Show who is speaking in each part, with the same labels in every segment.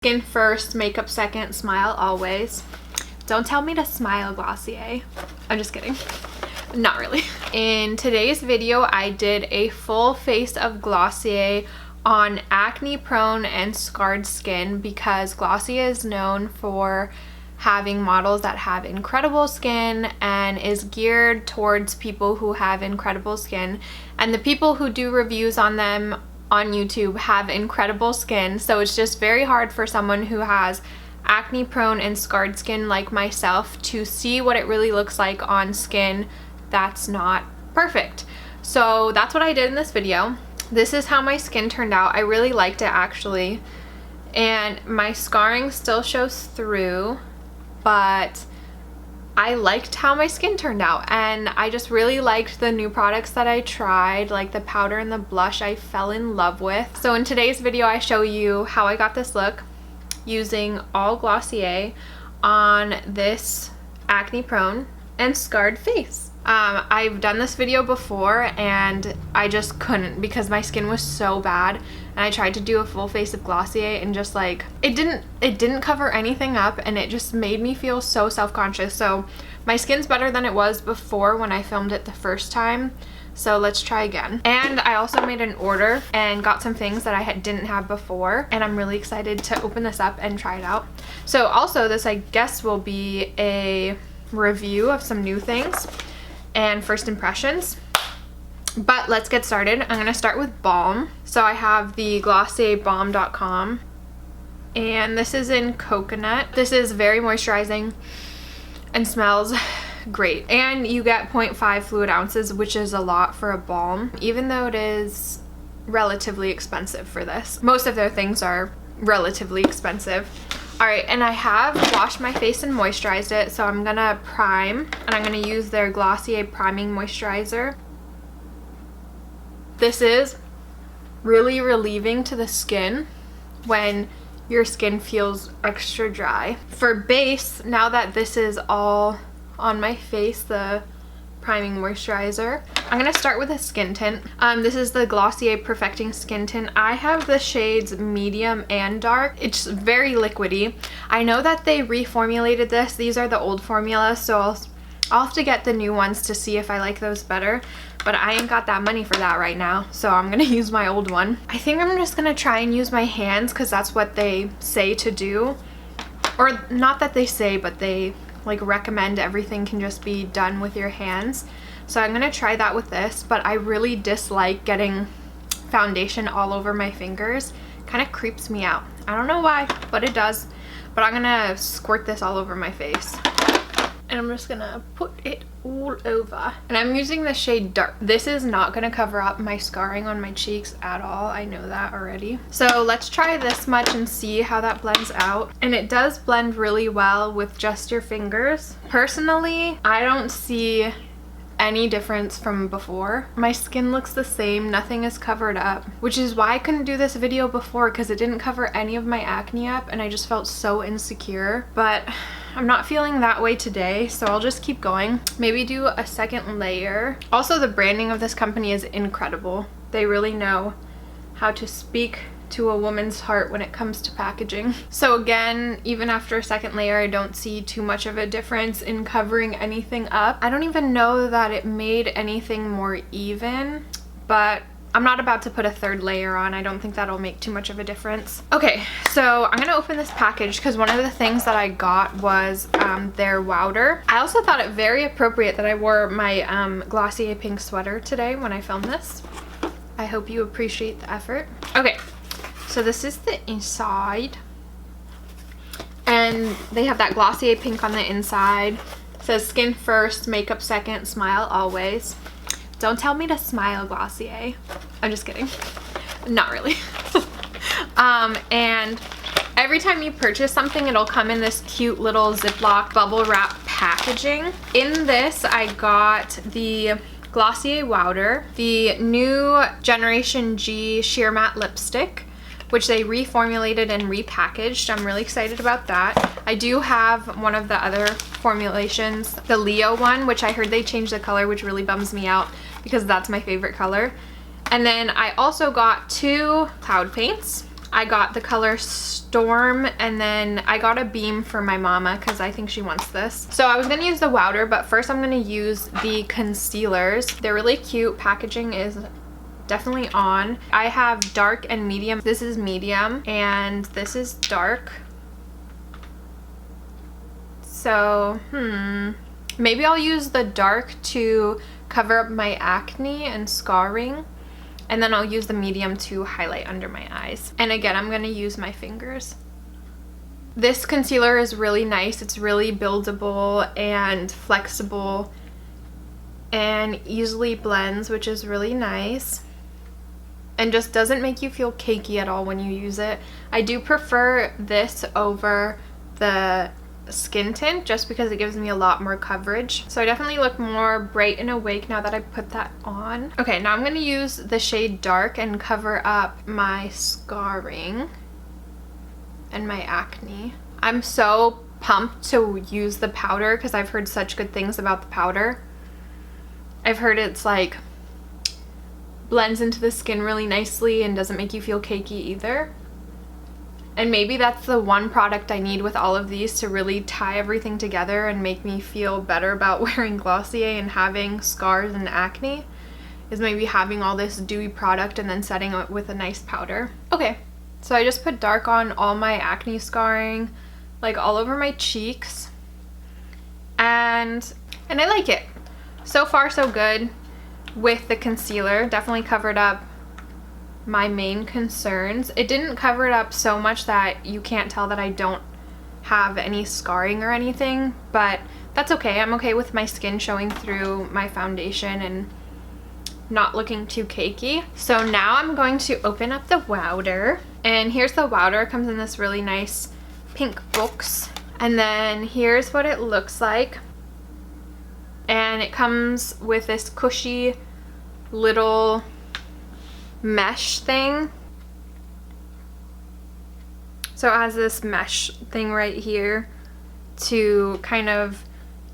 Speaker 1: Skin first, makeup second, smile always. Don't tell me to smile, Glossier. I'm just kidding. Not really. In today's video, I did a full face of Glossier on acne prone and scarred skin because Glossier is known for having models that have incredible skin and is geared towards people who have incredible skin, and the people who do reviews on them on YouTube have incredible skin, so it's just very hard for someone who has acne prone and scarred skin like myself to see what it really looks like on skin that's not perfect. So that's what I did in this video. This is how my skin turned out. I really liked it actually, and my scarring still shows through, but I liked how my skin turned out, and I just really liked the new products that I tried, like the powder and the blush I fell in love with. So in today's video I show you how I got this look using all Glossier on this acne prone and scarred face. I've done this video before and I just couldn't because my skin was so bad, and I tried to do a full face of Glossier and just like it didn't cover anything up, and it just made me feel so self-conscious. So my skin's better than it was before when I filmed it the first time, so let's try again. And I also made an order and got some things that I didn't have before, and I'm really excited to open this up and try it out. So also this, I guess, will be a review of some new things and first impressions, but let's get started. I'm gonna start with balm. So I have the glossierbalm.com, and this is in coconut. This is very moisturizing and smells great, and you get 0.5 fluid ounces, which is a lot for a balm, even though it is relatively expensive for this. Most of their things are relatively expensive. Alright, and I have washed my face and moisturized it, so I'm gonna prime, and I'm gonna use their Glossier priming moisturizer. This is really relieving to the skin when your skin feels extra dry. For base, now that this is all on my face, the priming moisturizer, I'm gonna start with a skin tint. This is the Glossier Perfecting Skin Tint. I have the shades medium and dark. It's very liquidy. I know that they reformulated this. These are the old formula, so I'll have to get the new ones to see if I like those better, but I ain't got that money for that right now, so I'm gonna use my old one. I think I'm just gonna try and use my hands because that's what they say to do, or not that they say, but they like recommend everything can just be done with your hands. So I'm gonna try that with this, but I really dislike getting foundation all over my fingers. Kind of creeps me out. I don't know why, but it does. But I'm gonna squirt this all over my face, and I'm just gonna put it all over. And I'm using the shade dark. This is not gonna cover up my scarring on my cheeks at all. I know that already. So let's try this much and see how that blends out. And it does blend really well with just your fingers. Personally, I don't see any difference from before. My skin looks the same, nothing is covered up, which is why I couldn't do this video before, because it didn't cover any of my acne up and I just felt so insecure. But I'm not feeling that way today, so I'll just keep going. Maybe do a second layer. Also, the branding of this company is incredible. They really know how to speak to a woman's heart when it comes to packaging. So again, even after a second layer, I don't see too much of a difference in covering anything up. I don't even know that it made anything more even, but I'm not about to put a third layer on. I don't think that'll make too much of a difference. Okay, so I'm gonna open this package because one of the things that I got was their Wowder. I also thought it very appropriate that I wore my Glossier pink sweater today when I filmed this. I hope you appreciate the effort. Okay, so this is the inside, and they have that Glossier pink on the inside. It says skin first, makeup second, smile always. Don't tell me to smile, Glossier. I'm just kidding. Not really. And every time you purchase something, it'll come in this cute little Ziploc bubble wrap packaging. In this, I got the Glossier Wowder, the new Generation G Sheer Matte Lipstick, which they reformulated and repackaged. I'm really excited about that. I do have one of the other formulations, the Leo one, which I heard they changed the color, which really bums me out because that's my favorite color. And then I also got 2 cloud paints. I got the color Storm, and then I got a beam for my mama because I think she wants this. So I was going to use the Wowder, but first I'm going to use the concealers. They're really cute. Packaging is definitely on. I have dark and medium. This is medium and this is dark. So, maybe I'll use the dark to cover up my acne and scarring. And then I'll use the medium to highlight under my eyes. And again, I'm going to use my fingers. This concealer is really nice. It's really buildable and flexible and easily blends, which is really nice. And just doesn't make you feel cakey at all when you use it. I do prefer this over the skin tint just because it gives me a lot more coverage. So I definitely look more bright and awake now that I put that on. Okay, now I'm going to use the shade Dark and cover up my scarring and my acne. I'm so pumped to use the powder because I've heard such good things about the powder. I've heard it's like blends into the skin really nicely and doesn't make you feel cakey either. And maybe that's the one product I need with all of these to really tie everything together and make me feel better about wearing Glossier and having scars and acne, is maybe having all this dewy product and then setting it with a nice powder. Okay, so I just put Dark on all my acne scarring, like all over my cheeks. And I like it. So far so good with the concealer. Definitely covered up my main concerns. It didn't cover it up so much that you can't tell that I don't have any scarring or anything, but that's okay. I'm okay with my skin showing through my foundation and not looking too cakey. So now I'm going to open up the Wowder, and here's the Wowder. It comes in this really nice pink box, and then here's what it looks like. And it comes with this cushy little mesh thing. So it has this mesh thing right here to kind of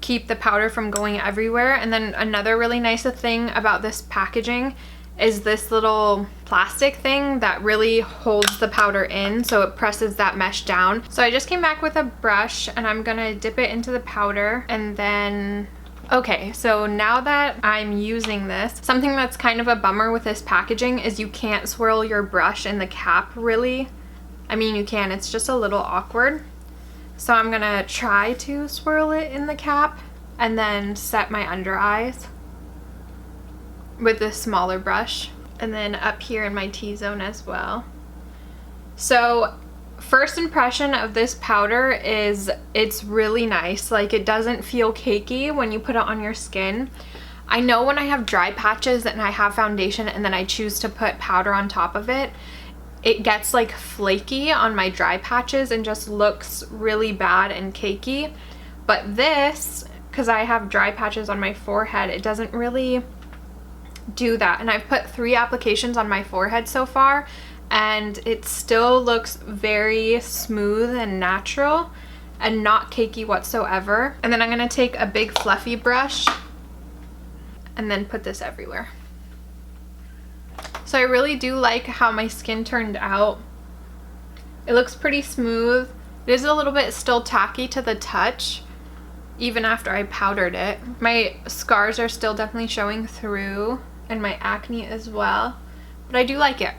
Speaker 1: keep the powder from going everywhere. And then another really nice thing about this packaging is this little plastic thing that really holds the powder in, so it presses that mesh down. So I just came back with a brush and I'm gonna dip it into the powder, and then okay, so now that I'm using this, something that's kind of a bummer with this packaging is you can't swirl your brush in the cap really. I mean, you can, it's just a little awkward. So I'm gonna try to swirl it in the cap and then set my under eyes with this smaller brush, and then up here in my T-zone as well. So first impression of this powder is it's really nice. Like, it doesn't feel cakey when you put it on your skin. I know when I have dry patches and I have foundation and then I choose to put powder on top of it, it gets like flaky on my dry patches and just looks really bad and cakey. But this, because I have dry patches on my forehead, it doesn't really do that. And I've put 3 applications on my forehead so far, and it still looks very smooth and natural and not cakey whatsoever. And then I'm going to take a big fluffy brush and then put this everywhere. So I really do like how my skin turned out. It looks pretty smooth. It is a little bit still tacky to the touch even after I powdered it. My scars are still definitely showing through, and my acne as well, but I do like it.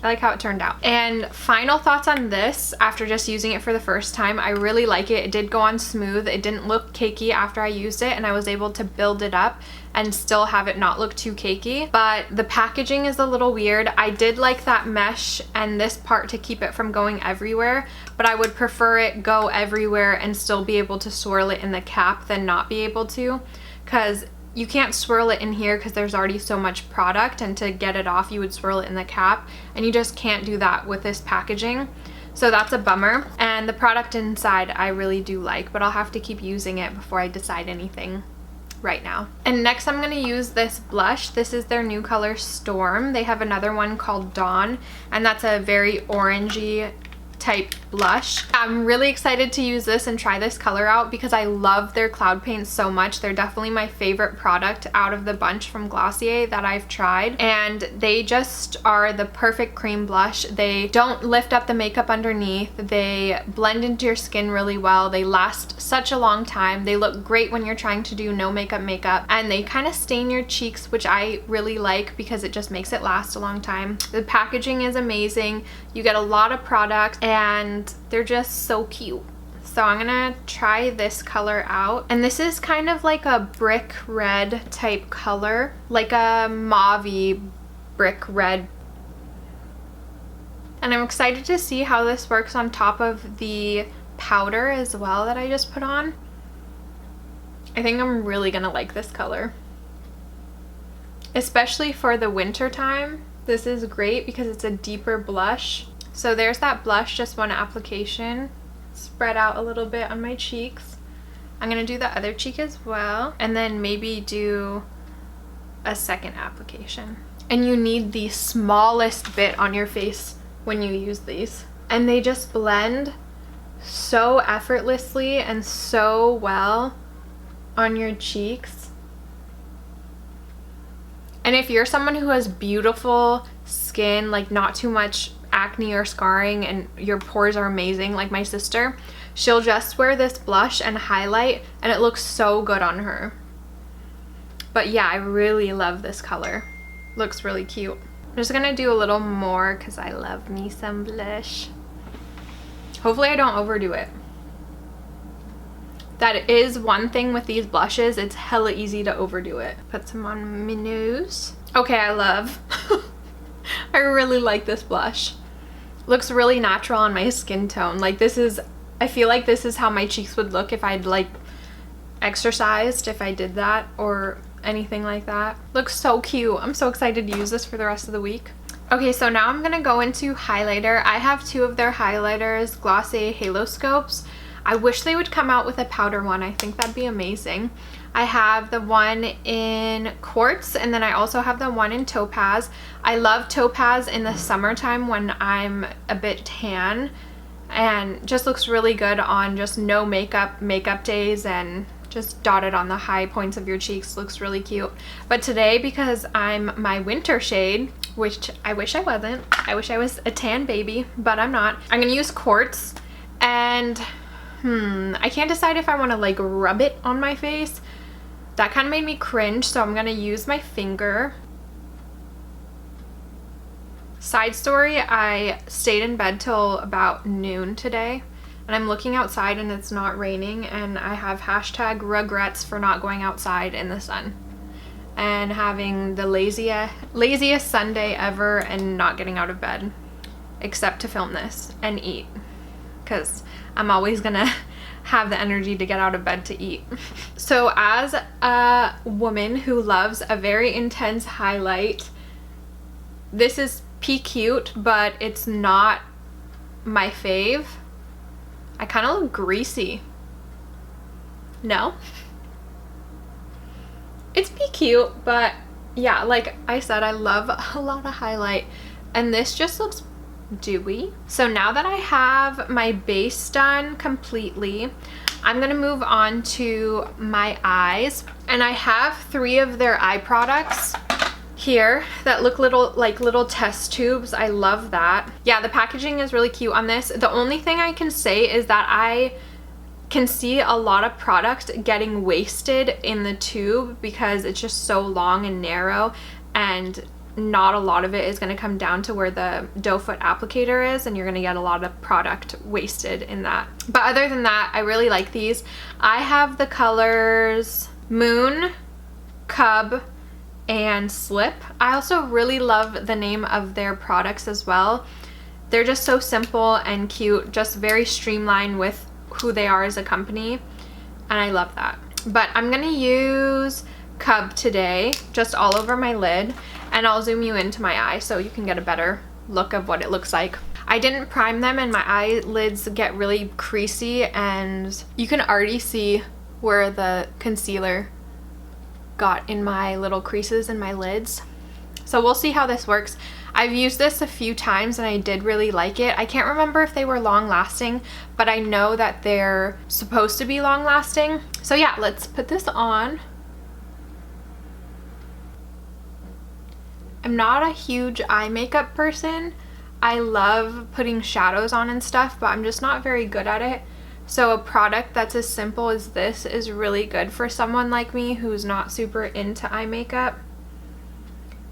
Speaker 1: I like how it turned out. And final thoughts on this after just using it for the first time. I really like it. It did go on smooth. It didn't look cakey after I used it, and I was able to build it up and still have it not look too cakey. But the packaging is a little weird. I did like that mesh and this part to keep it from going everywhere, but I would prefer it go everywhere and still be able to swirl it in the cap than not be able to, because you can't swirl it in here because there's already so much product, and to get it off you would swirl it in the cap, and you just can't do that with this packaging. So that's a bummer. And the product inside I really do like, but I'll have to keep using it before I decide anything right now. And next I'm going to use this blush. This is their new color Storm. They have another one called Dawn, and that's a very orangey type blush. I'm really excited to use this and try this color out because I love their cloud paints so much. They're definitely my favorite product out of the bunch from Glossier that I've tried, and they just are the perfect cream blush. They don't lift up the makeup underneath. They blend into your skin really well. They last such a long time. They look great when you're trying to do no makeup, and they kind of stain your cheeks, which I really like because it just makes it last a long time. The packaging is amazing. You get a lot of product and they're just so cute. So I'm gonna try this color out, and this is kind of like a brick red type color, like a mauve-y brick red. And I'm excited to see how this works on top of the powder as well that I just put on. I think I'm really gonna like this color, especially for the winter time. This is great because it's a deeper blush. So there's that blush, just one application. Spread out a little bit on my cheeks. I'm gonna do the other cheek as well, and then maybe do a second application. And you need the smallest bit on your face when you use these. And they just blend so effortlessly and so well on your cheeks. And if you're someone who has beautiful skin, like not too much acne or scarring, and your pores are amazing, like my sister, she'll just wear this blush and highlight and it looks so good on her. But yeah, I really love this color. Looks really cute. I'm just gonna do a little more because I love me some blush. Hopefully I don't overdo it. That is one thing with these blushes, it's hella easy to overdo it. Put some on my nose. Okay, I love. I really like this blush. Looks really natural on my skin tone. Like this is, I feel like this is how my cheeks would look if I'd like exercised, if I did that or anything like that. Looks so cute. I'm so excited to use this for the rest of the week. Okay, so now I'm gonna go into highlighter. I have two of their highlighters, Glossier Halo Scopes. I wish they would come out with a powder one. I think that'd be amazing. I have the one in quartz, and then I also have the one in topaz. I love topaz in the summertime when I'm a bit tan, and just looks really good on just no makeup days, and just dotted on the high points of your cheeks. Looks really cute. But today, because I'm my winter shade, which I wish I wasn't, I wish I was a tan baby, but I'm not, I'm gonna use quartz. And I can't decide if I want to like rub it on my face. That kind of made me cringe, so I'm gonna use my finger. Side story, I stayed in bed till about noon today, and I'm looking outside and it's not raining, and I have hashtag regrets for not going outside in the sun and having the laziest Sunday ever and not getting out of bed except to film this and eat, because I'm always gonna have the energy to get out of bed to eat. So as a woman who loves a very intense highlight, this is cute, but it's not my fave. I kind of look greasy. No? It's cute, but yeah, like I said, I love a lot of highlight, and this just looks dewy. So now that I have my base done completely, I'm gonna move on to my eyes, and I have 3 of their eye products here that look like little test tubes. I love that. Yeah, the packaging is really cute on this. The only thing I can say is that I can see a lot of product getting wasted in the tube because it's just so long and narrow, and not a lot of it is going to come down to where the doe foot applicator is, and you're going to get a lot of product wasted in that. But other than that, I really like these. I have the colors Moon, Cub, and Slip. I also really love the name of their products as well. They're just so simple and cute, just very streamlined with who they are as a company, and I love that. But I'm going to use Cub today, just all over my lid, and I'll zoom you into my eye so you can get a better look of what it looks like. I didn't prime them, and my eyelids get really creasy, and you can already see where the concealer got in my little creases in my lids. So we'll see how this works. I've used this a few times and I did really like it. I can't remember if they were long lasting, but I know that they're supposed to be long lasting. So yeah, let's put this on. I'm not a huge eye makeup person. I love putting shadows on and stuff, but I'm just not very good at it. So a product that's as simple as this is really good for someone like me who's not super into eye makeup.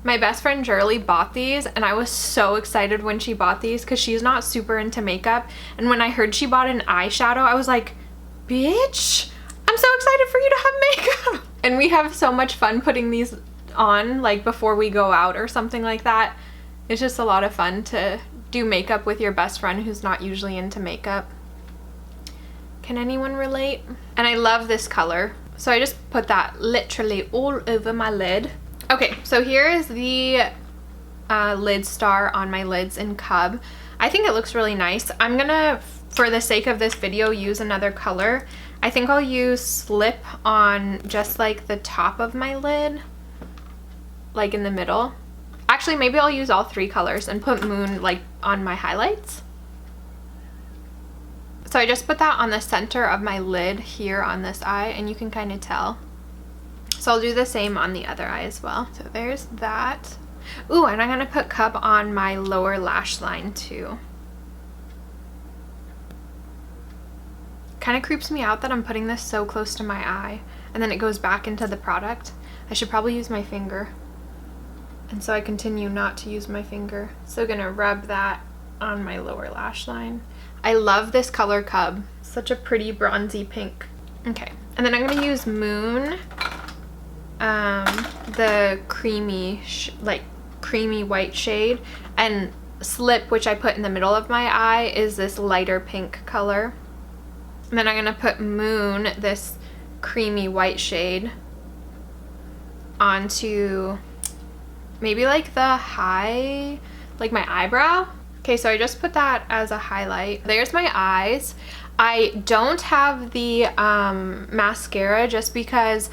Speaker 1: My best friend Shirley bought these and I was so excited when she bought these because she's not super into makeup. And when I heard she bought an eyeshadow, I was like, bitch, I'm so excited for you to have makeup. And we have so much fun putting these on, like before we go out or something like that. It's just a lot of fun to do makeup with your best friend who's not usually into makeup. Can anyone relate? And I love this color. So I just put that literally all over my lid. Okay, so here is the Lidstar on my lids in Cub. I think it looks really nice. I'm gonna, for the sake of this video, use another color. I think I'll use Slip on just like the top of my lid, like in the middle. Actually, maybe I'll use all three colors and put Moon like on my highlights. So I just put that on the center of my lid here on this eye, and you can kind of tell. So I'll do the same on the other eye as well. So there's that. Ooh, and I'm gonna put Cub on my lower lash line too. Kind of creeps me out that I'm putting this so close to my eye and then it goes back into the product. I should probably use my finger. And so I continue not to use my finger. So gonna rub that on my lower lash line. I love this color, Cub. Such a pretty bronzy pink. Okay, and then I'm gonna use Moon, the creamy, creamy white shade, and Slip, which I put in the middle of my eye, is this lighter pink color. And then I'm gonna put Moon, this creamy white shade, onto maybe like the high, like my eyebrow. Okay, so I just put that as a highlight. There's my eyes. I don't have the mascara just because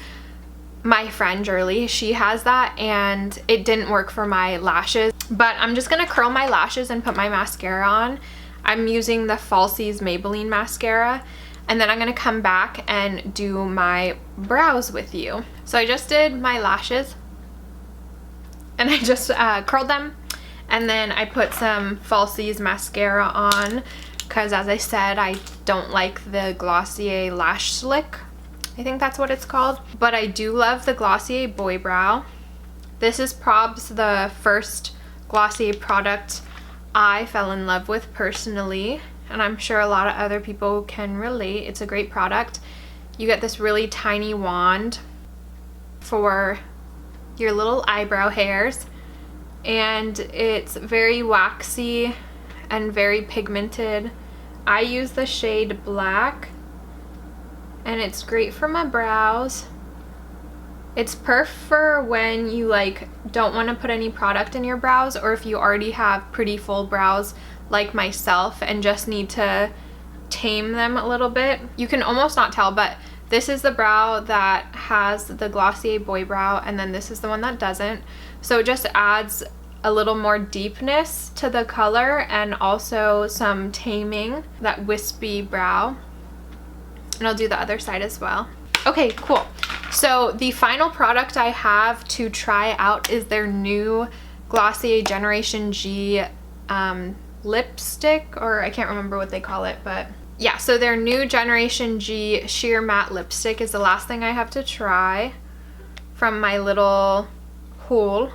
Speaker 1: my friend Shirley, she has that and it didn't work for my lashes. But I'm just gonna curl my lashes and put my mascara on. I'm using the Falsies Maybelline mascara, and then I'm gonna come back and do my brows with you. So I just did my lashes and I just curled them. And then I put some Falsies mascara on because, as I said, I don't like the Glossier Lash Slick. I think that's what it's called. But I do love the Glossier Boy Brow. This is probs the first Glossier product I fell in love with personally. And I'm sure a lot of other people can relate. It's a great product. You get this really tiny wand for your little eyebrow hairs. And it's very waxy and very pigmented. I use the shade Black and it's great for my brows. It's perfect for when you like don't want to put any product in your brows, or if you already have pretty full brows like myself and just need to tame them a little bit. You can almost not tell, but this is the brow that has the Glossier Boy Brow, and then this is the one that doesn't. So it just adds a little more deepness to the color and also some taming, that wispy brow. And I'll do the other side as well. Okay, cool. So the final product I have to try out is their new Glossier Generation G lipstick, or I can't remember what they call it, but yeah, so their new Generation G sheer matte lipstick is the last thing I have to try from my little haul.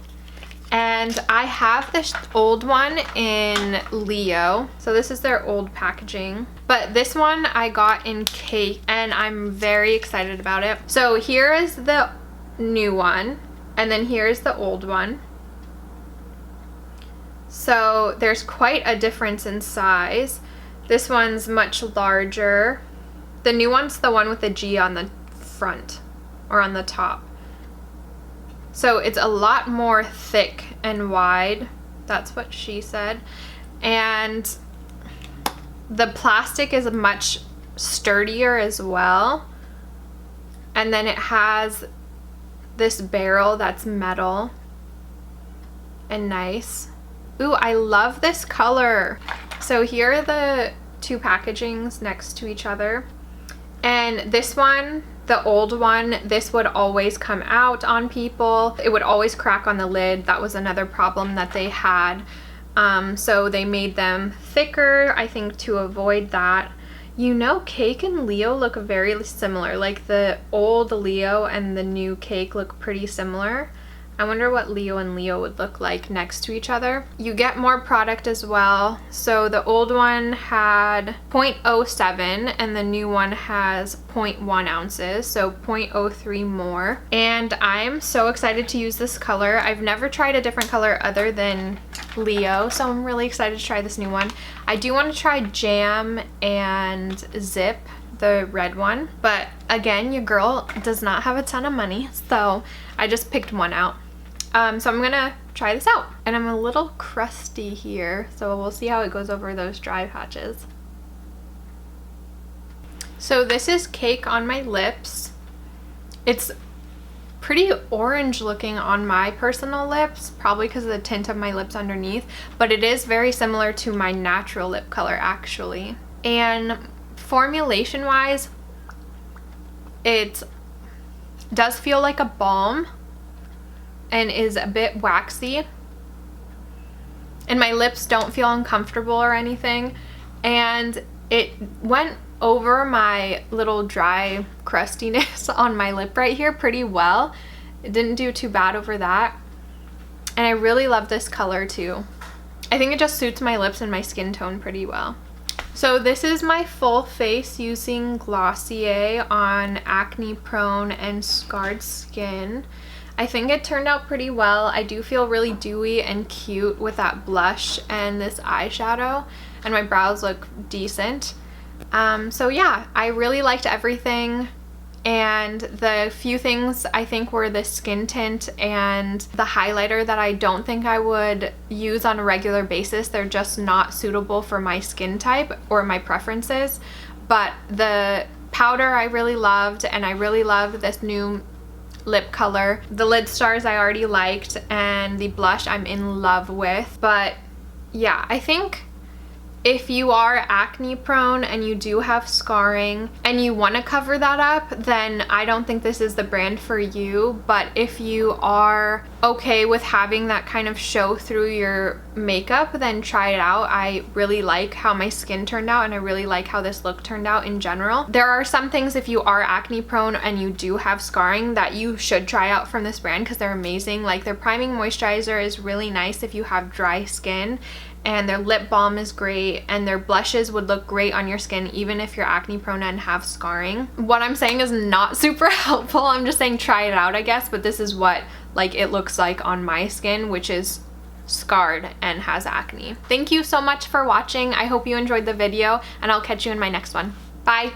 Speaker 1: And I have this old one in Leo. So this is their old packaging. But this one I got in Cake and I'm very excited about it. So here is the new one and then here's the old one. So there's quite a difference in size. This one's much larger. The new one's the one with the G on the front or on the top. So it's a lot more thick and wide. That's what she said. And the plastic is much sturdier as well. And then it has this barrel that's metal and nice. Ooh, I love this color. So here are the two packagings next to each other. And this one, the old one, this would always come out on people. It would always crack on the lid. That was another problem that they had. So they made them thicker, I think, to avoid that. You know, Cake and Leo look very similar. Like the old Leo and the new Cake look pretty similar. I wonder what Leo and Leo would look like next to each other. You get more product as well. So the old one had 0.07 and the new one has 0.1 ounces, so 0.03 more. And I'm so excited to use this color. I've never tried a different color other than Leo, so I'm really excited to try this new one. I do want to try Jam and Zip, the red one, but again, your girl does not have a ton of money, so I just picked one out. So I'm gonna try this out. And I'm a little crusty here, so we'll see how it goes over those dry patches. So this is Cake on my lips. It's pretty orange looking on my personal lips, probably because of the tint of my lips underneath, but it is very similar to my natural lip color actually. And formulation wise, it does feel like a balm and is a bit waxy, and my lips don't feel uncomfortable or anything, and it went over my little dry crustiness on my lip right here pretty well. It didn't do too bad over that, and I really love this color too. I think it just suits my lips and my skin tone pretty well. So this is my full face using Glossier on acne prone and scarred skin. I think it turned out pretty well. I do feel really dewy and cute with that blush and this eyeshadow, and my brows look decent. So yeah, I really liked everything, and the few things I think were the skin tint and the highlighter that I don't think I would use on a regular basis. They're just not suitable for my skin type or my preferences. But the powder I really loved, and I really loved this new lip color. The Lidstars I already liked, and the blush I'm in love with. But yeah, I think if you are acne prone and you do have scarring and you want to cover that up, then I don't think this is the brand for you. But if you are okay with having that kind of show through your makeup, then try it out. I really like how my skin turned out, and I really like how this look turned out in general. There are some things, if you are acne prone and you do have scarring, that you should try out from this brand because they're amazing. Like their priming moisturizer is really nice if you have dry skin, and their lip balm is great, and their blushes would look great on your skin even if you're acne prone and have scarring. What I'm saying is not super helpful. I'm just saying try it out, I guess, but this is what like it looks like on my skin, which is scarred and has acne. Thank you so much for watching. I hope you enjoyed the video, and I'll catch you in my next one. Bye!